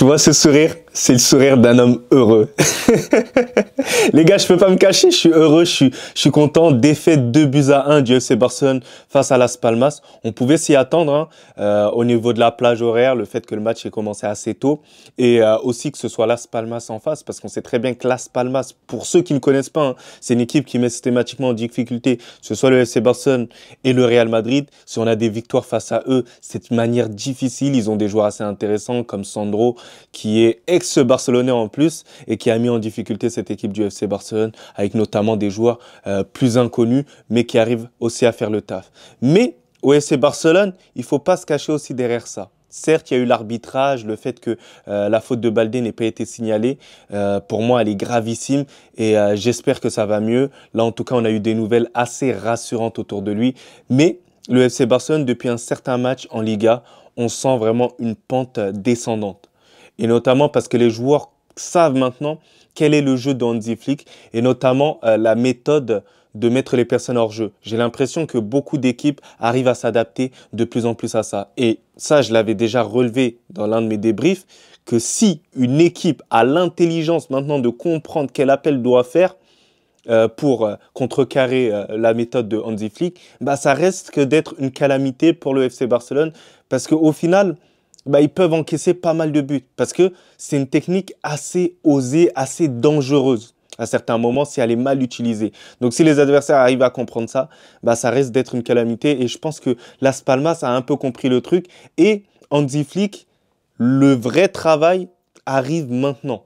Tu vois ce sourire? C'est le sourire d'un homme heureux. Les gars, je peux pas me cacher, je suis heureux, je suis content. Défaite 2-1 du FC Barcelone face à Las Palmas. On pouvait s'y attendre hein, au niveau de la plage horaire, le fait que le match ait commencé assez tôt et aussi que ce soit Las Palmas en face parce qu'on sait très bien que Las Palmas, pour ceux qui ne connaissent pas, hein, c'est une équipe qui met systématiquement en difficulté, que ce soit le FC Barcelone et le Real Madrid. Si on a des victoires face à eux, c'est une manière difficile. Ils ont des joueurs assez intéressants comme Sandro qui est ex-barcelonais en plus et qui a mis en difficulté cette équipe du FC Barcelone avec notamment des joueurs plus inconnus mais qui arrivent aussi à faire le taf. Mais au FC Barcelone, il ne faut pas se cacher aussi derrière ça. Certes, il y a eu l'arbitrage, le fait que la faute de Baldé n'ait pas été signalée. Pour moi, elle est gravissime et j'espère que ça va mieux. Là, en tout cas, on a eu des nouvelles assez rassurantes autour de lui. Mais le FC Barcelone, depuis un certain match en Liga, on sent vraiment une pente descendante. Et notamment parce que les joueurs savent maintenant quel est le jeu de Hansi Flick et notamment la méthode de mettre les personnes hors jeu. J'ai l'impression que beaucoup d'équipes arrivent à s'adapter de plus en plus à ça. Et ça, je l'avais déjà relevé dans l'un de mes débriefs, que si une équipe a l'intelligence maintenant de comprendre quel appel doit faire pour contrecarrer la méthode de Hansi Flick, bah, ça reste que d'être une calamité pour le FC Barcelone parce qu'au final, bah, ils peuvent encaisser pas mal de buts parce que c'est une technique assez osée, assez dangereuse à certains moments si elle est mal utilisée. Donc si les adversaires arrivent à comprendre ça, bah, ça reste d'être une calamité et je pense que Las Palmas a un peu compris le truc et Hansi Flick, le vrai travail arrive maintenant.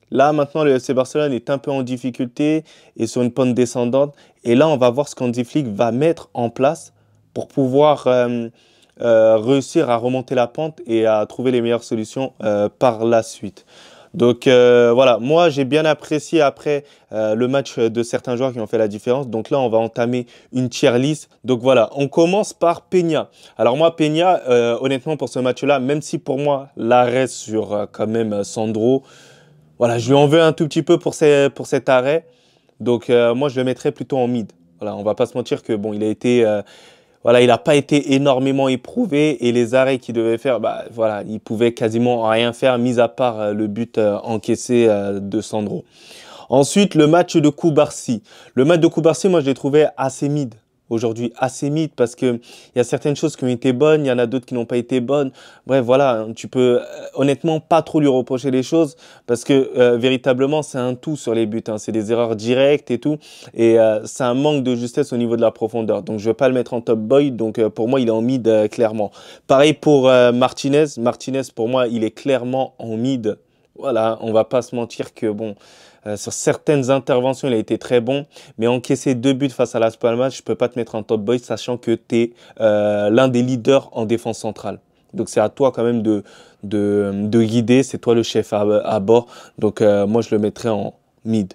Là, maintenant, le FC Barcelone est un peu en difficulté et sur une pente descendante. Et là, on va voir ce qu'Hansi Flick va mettre en place pour pouvoir réussir à remonter la pente et à trouver les meilleures solutions par la suite. Donc voilà, moi j'ai bien apprécié après le match de certains joueurs qui ont fait la différence. Donc là, on va entamer une tier list. Donc voilà, on commence par Peña. Alors moi, Peña, honnêtement pour ce match-là, même si pour moi l'arrêt sur quand même Sandro, voilà, je lui en veux un tout petit peu pour cet arrêt. Donc moi, je le mettrais plutôt en mid. Voilà, on va pas se mentir que bon, il a été voilà, il n'a pas été énormément éprouvé et les arrêts qu'il devait faire, bah, voilà, il pouvait quasiment rien faire, mis à part le but encaissé de Sandro. Ensuite, le match de Cubarsí. Le match de Cubarsí, moi, je l'ai trouvé assez mid aujourd'hui, assez mid parce que il y a certaines choses qui ont été bonnes, il y en a d'autres qui n'ont pas été bonnes. Bref, voilà, tu peux honnêtement pas trop lui reprocher les choses parce que véritablement, c'est un tout sur les buts. Hein. C'est des erreurs directes et tout. Et c'est un manque de justesse au niveau de la profondeur. Donc, je ne vais pas le mettre en top boy. Donc, pour moi, il est en mid clairement. Pareil pour Martinez. Martinez, pour moi, il est clairement en mid. Voilà, on va pas se mentir que bon, sur certaines interventions, il a été très bon, mais encaisser 2 buts face à Las Palmas, je peux pas te mettre en top boy, sachant que tu es l'un des leaders en défense centrale. Donc c'est à toi quand même de guider, c'est toi le chef à bord. Donc moi je le mettrais en mid.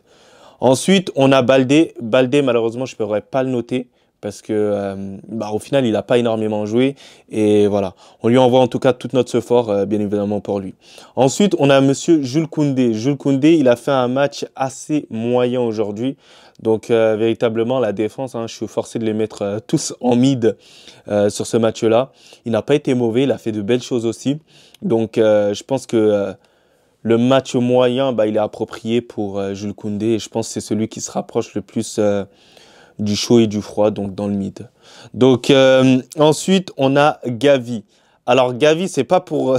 Ensuite, on a Baldé. Baldé, malheureusement, je ne pourrais pas le noter parce que bah, au final, il n'a pas énormément joué. Et voilà, on lui envoie en tout cas toute notre effort, bien évidemment, pour lui. Ensuite, on a monsieur Jules Koundé. Jules Koundé, il a fait un match assez moyen aujourd'hui. Donc, véritablement, la défense, hein, je suis forcé de les mettre tous en mid sur ce match-là. Il n'a pas été mauvais, il a fait de belles choses aussi. Donc, je pense que le match moyen, bah, il est approprié pour Jules Koundé. Et je pense que c'est celui qui se rapproche le plus du chaud et du froid, donc dans le mid. Donc ensuite, on a Gavi. Alors Gavi, c'est pas pour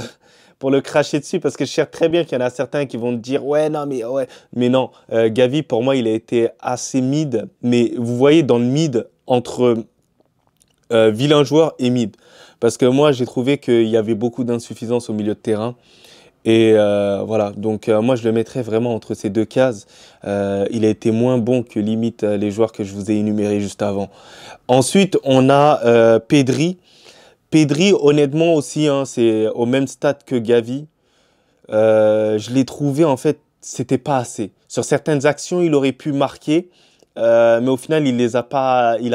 le cracher dessus, parce que je sais très bien qu'il y en a certains qui vont te dire « Ouais, non, mais ouais. » Mais non, Gavi, pour moi, il a été assez mid. Mais vous voyez, dans le mid, entre vilain joueur et mid. Parce que moi, j'ai trouvé qu'il y avait beaucoup d'insuffisance au milieu de terrain. Et voilà, donc moi je le mettrais vraiment entre ces deux cases. Il a été moins bon que limite les joueurs que je vous ai énumérés juste avant. Ensuite, on a Pedri. Pedri, honnêtement aussi, hein, c'est au même stade que Gavi. Je l'ai trouvé, en fait, c'était pas assez. Sur certaines actions, il aurait pu marquer. Mais au final, il a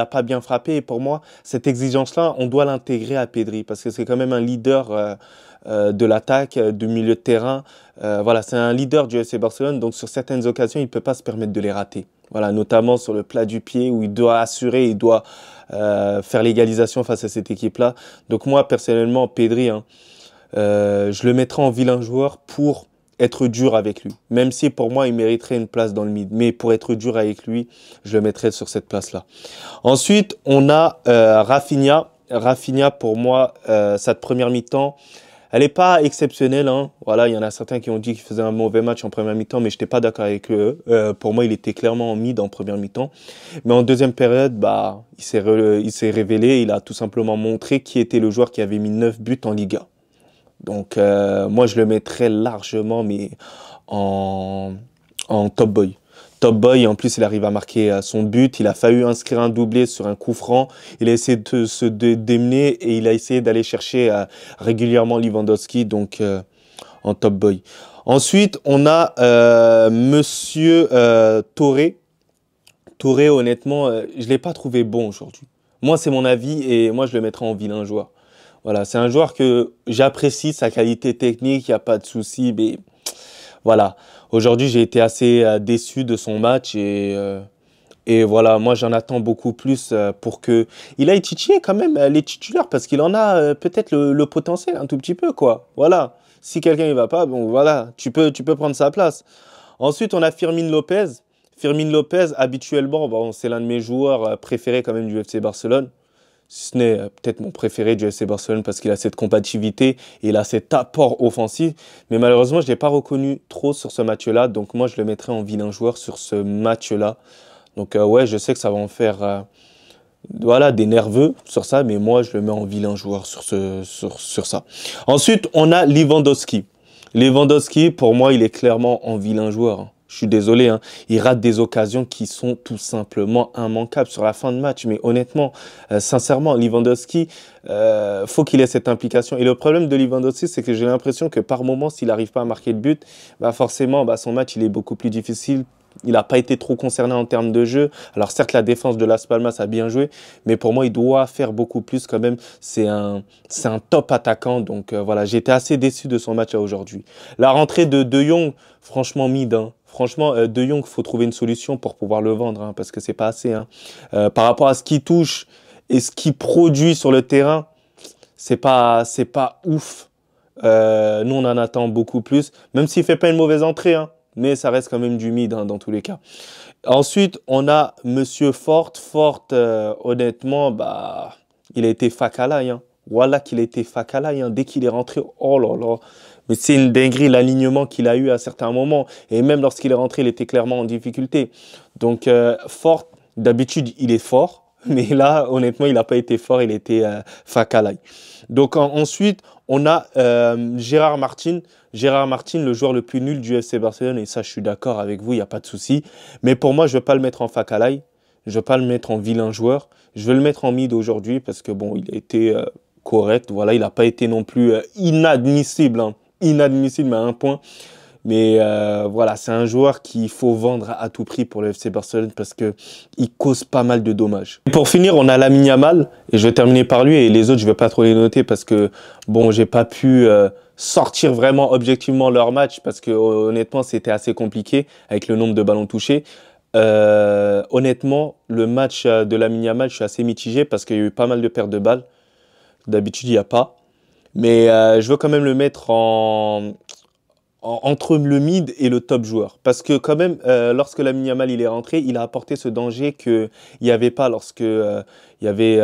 pas bien frappé. Et pour moi, cette exigence-là, on doit l'intégrer à Pedri parce que c'est quand même un leader de l'attaque, du milieu de terrain. Voilà, c'est un leader du FC Barcelone. Donc, sur certaines occasions, il ne peut pas se permettre de les rater. Voilà, notamment sur le plat du pied où il doit assurer, il doit faire l'égalisation face à cette équipe-là. Donc, moi, personnellement, Pedri, hein, Je le mettrai en vilain joueur pour être dur avec lui. Même si pour moi, il mériterait une place dans le mid. Mais pour être dur avec lui, je le mettrai sur cette place-là. Ensuite, on a Rafinha. Rafinha, pour moi, sa première mi-temps, elle n'est pas exceptionnelle, hein. Voilà, il y en a certains qui ont dit qu'il faisait un mauvais match en première mi-temps, mais je n'étais pas d'accord avec eux. Pour moi, il était clairement en mid en première mi-temps. Mais en deuxième période, bah, il s'est révélé. Il a tout simplement montré qui était le joueur qui avait mis 9 buts en Liga. Donc, moi, je le mettrais largement, mais en, en top boy. Top boy, et en plus, il arrive à marquer son but. Il a failli inscrire un doublé sur un coup franc. Il a essayé de se démener et il a essayé d'aller chercher régulièrement Lewandowski, donc en top boy. Ensuite, on a Monsieur Touré. Touré, honnêtement, je ne l'ai pas trouvé bon aujourd'hui. Moi, c'est mon avis et moi, je le mettrais en vilain joueur. Voilà, c'est un joueur que j'apprécie, sa qualité technique, il n'y a pas de souci, mais voilà. Aujourd'hui, j'ai été assez déçu de son match et voilà, moi j'en attends beaucoup plus pour que il aille titiller quand même les titulaires parce qu'il en a peut-être le potentiel un tout petit peu quoi. Voilà. Si quelqu'un il va pas, bon voilà, tu peux prendre sa place. Ensuite, on a Firmine Lopez. Firmine Lopez, habituellement, bon, c'est l'un de mes joueurs préférés quand même du FC Barcelone. Si ce n'est peut-être mon préféré du FC Barcelone parce qu'il a cette compatibilité et il a cet apport offensif. Mais malheureusement, je ne l'ai pas reconnu trop sur ce match-là. Donc moi, je le mettrais en vilain joueur sur ce match-là. Donc ouais, je sais que ça va en faire voilà, des nerveux sur ça. Mais moi, je le mets en vilain joueur sur ça. Ensuite, on a Lewandowski. Lewandowski, pour moi, il est clairement en vilain joueur, hein. Je suis désolé, hein. Il rate des occasions qui sont tout simplement immanquables sur la fin de match. Mais honnêtement, sincèrement, Lewandowski, faut qu'il ait cette implication. Et le problème de Lewandowski, c'est que j'ai l'impression que par moment, s'il n'arrive pas à marquer de but, bah forcément, bah son match il est beaucoup plus difficile. Il n'a pas été trop concerné en termes de jeu. Alors certes, la défense de Las Palmas a bien joué, mais pour moi, il doit faire beaucoup plus quand même. C'est un top attaquant. Donc voilà, j'ai été assez déçu de son match à aujourd'hui. La rentrée de De Jong, franchement mid, hein. Franchement, De Jong, il faut trouver une solution pour pouvoir le vendre, hein, parce que c'est pas assez, hein. Par rapport à ce qu'il touche et ce qu'il produit sur le terrain, c'est pas ouf. Nous, on en attend beaucoup plus, même s'il fait pas une mauvaise entrée, hein, mais ça reste quand même du mid, hein, dans tous les cas. Ensuite, on a Monsieur Fort. Fort, honnêtement, bah, il a été fac à l'ail, hein. Voilà qu'il a été fac à l'ail, hein. Dès qu'il est rentré, oh là là. Mais c'est une dinguerie l'alignement qu'il a eu à certains moments. Et même lorsqu'il est rentré, il était clairement en difficulté. Donc, Fort, d'habitude, il est fort. Mais là, honnêtement, il n'a pas été fort. Il était fac à l'ail. Donc, ensuite, on a Gérard Martin. Gérard Martin, le joueur le plus nul du FC Barcelone. Et ça, je suis d'accord avec vous, il n'y a pas de souci. Mais pour moi, je ne vais pas le mettre en fac à l'ail. Je ne vais pas le mettre en vilain joueur. Je vais le mettre en mid aujourd'hui parce que, bon, il a été correct. Voilà, il n'a pas été non plus inadmissible, hein. Inadmissible à un point. Mais voilà, c'est un joueur qu'il faut vendre à tout prix pour le FC Barcelone parce qu'il cause pas mal de dommages. Pour finir, on a Lamine Yamal et je vais terminer par lui et les autres, je vais pas trop les noter parce que bon, j'ai pas pu sortir vraiment objectivement leur match parce que honnêtement, c'était assez compliqué avec le nombre de ballons touchés. Honnêtement, le match de Lamine Yamal, je suis assez mitigé parce qu'il y a eu pas mal de pertes de balles. D'habitude, il n'y a pas. Mais je veux quand même le mettre entre le mid et le top joueur. Parce que quand même, lorsque Lamine Yamal il est rentré, il a apporté ce danger qu'il n'y avait pas lorsque il y avait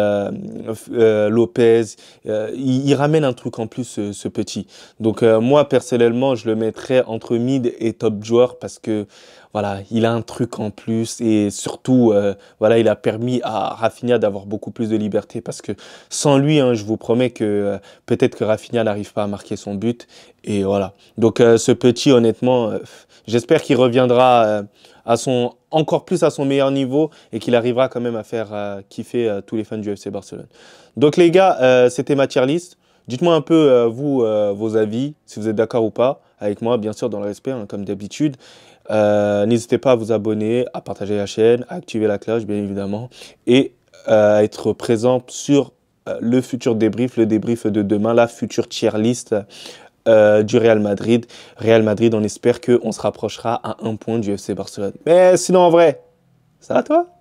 Lopez. Il ramène un truc en plus, ce petit. Donc moi, personnellement, je le mettrais entre mid et top joueur parce que voilà, il a un truc en plus et surtout, voilà, il a permis à Rafinha d'avoir beaucoup plus de liberté parce que sans lui, hein, je vous promets que peut-être que Rafinha n'arrive pas à marquer son but et voilà. Donc ce petit, honnêtement, j'espère qu'il reviendra encore plus à son meilleur niveau et qu'il arrivera quand même à faire kiffer tous les fans du FC Barcelone. Donc les gars, c'était ma tier list. Dites-moi un peu, vous, vos avis, si vous êtes d'accord ou pas, avec moi, bien sûr, dans le respect, hein, comme d'habitude. N'hésitez pas à vous abonner, à partager la chaîne, à activer la cloche, bien évidemment, et à être présent sur le futur débrief, le débrief de demain, la future tier list du Real Madrid. Real Madrid, on espère qu'on se rapprochera à un point du FC Barcelone. Mais sinon, en vrai, ça va toi?